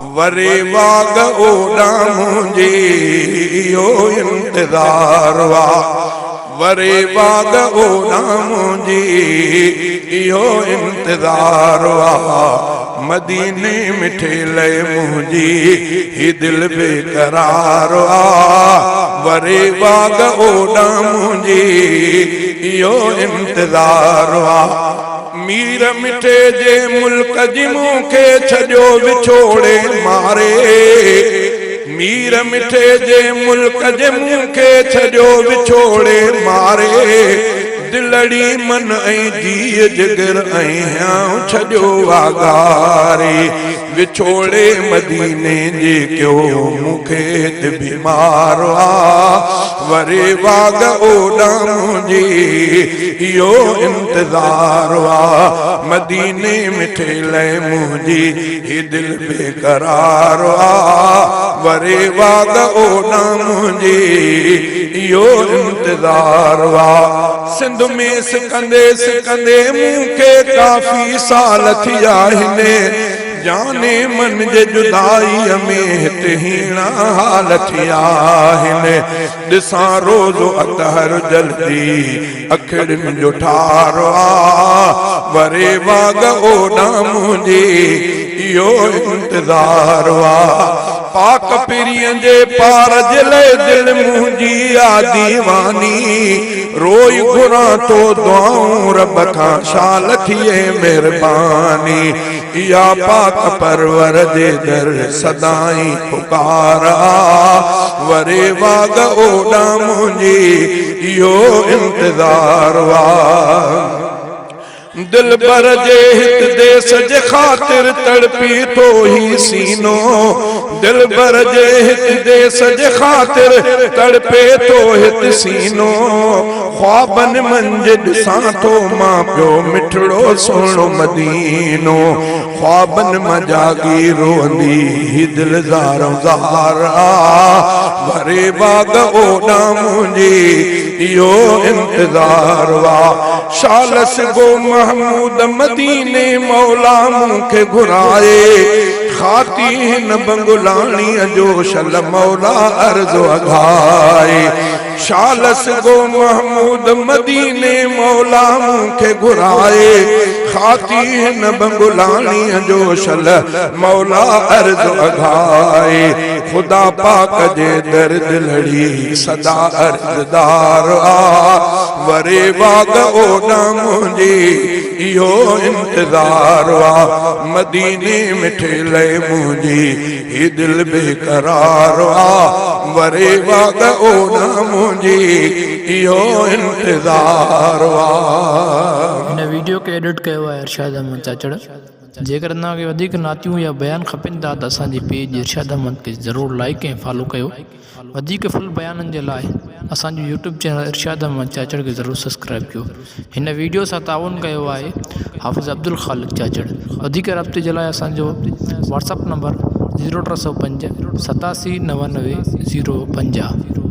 वरे वाग ओडा मुझे यो इंतजार वा वरे वाग ओडा मुझे यो इंतजार वा मदीने मिठे लय मुझी ही दिल बेकरार वा वरे वाग ओडा मुझे यो इंतजार वा मीर मिठे जे मुल्क जी मूंखे छॾियो विछोड़े मारे मीर मिठे जे मुल्क जे मूंखे छॾियो विछोड़े मारे दिलड़ी मन ऐं जीअ जिगर ऐं हियां छॾियो वागारे विछोड़े मदीने जे क्यों मूंखे त बीमार आ वरे वाग ओडा मुझे यो इंतजार वा मदीने मिठे लय मुझी ही दिल बेकरार वा वरे वाग ओडा मुझे यो इंतजार वा सिंध में सिकंदे मूंखे काफ़ी साल थिया हिने जाने मन जे जुदाई में हिते हीणा हाल थिया हिने ॾिसां रोज़ो अतहर जल्दी अखिड़ियुनि जो ठारो आ वरे वाग ओडा मुझे यो इंतजार वा पाक पिरियन जे पार जले दिल मुझी आ दीवानी रोई घुरा तो दुआऊं रब खां शाल थिए मेहरबानी या पाक परवर दे दर सदाई पुकारा वरे वाग ओडा मुझे यो इंतजार वा दिल बर जे हित देश जे खातिर तड़पी तो ही सीनो दिल बर जे हित देश जे खातिर तड़पे तो हित सीनो ख्वाबन मंज ॾिसां तो मां पियो मिठड़ो सोनो मदीनो ख्वाबन मां जागी रोंदी ही दिल ज़ारो ज़ारा वरे बाग ओडा मुझे यो इंतजार वा शालस गो महमूद मदीने मौला मूंखे घुराए खाती हिन बंगुलाणी जो शल मौला अर्ज़ो अघाए शालस गो महमूद मदीने मौला मूंखे घुराए खाती हिन बंगुलाणी जो शल मौला अर्ज़ो अघाए खुदा पाक जे दर दिलड़ी सदा अर्ज़दार आ वरे वाग ओडा मुझे यो इंतजार वा मदीने मिठे लय मुझी ही दिल बेकरार वा वरे वाग ओडा मुझे यो इंतजार वा इन वीडियो के एडिट कयो आहे इरशाद अहमद चाचड़ जेकर तव्हांखे वधीक नातियूं या बयान खपनि था त असांजे पेज इरशाद अहमद खे ज़रूरु लाइक ऐं फॉलो कयो वधीक फुल बयाननि जे लाइ असांजो यूट्यूब चैनल इरशाद अहमद चाचड़ खे ज़रूरु सब्सक्राइब कयो हिन वीडियो सां ताउन कयो आहे हाफ़िज़ अब्दुल ख़ालिक चाचड़ वधीक राब्ते जे लाइ असांजो व्हाट्सअप नंबर 0305 8799 050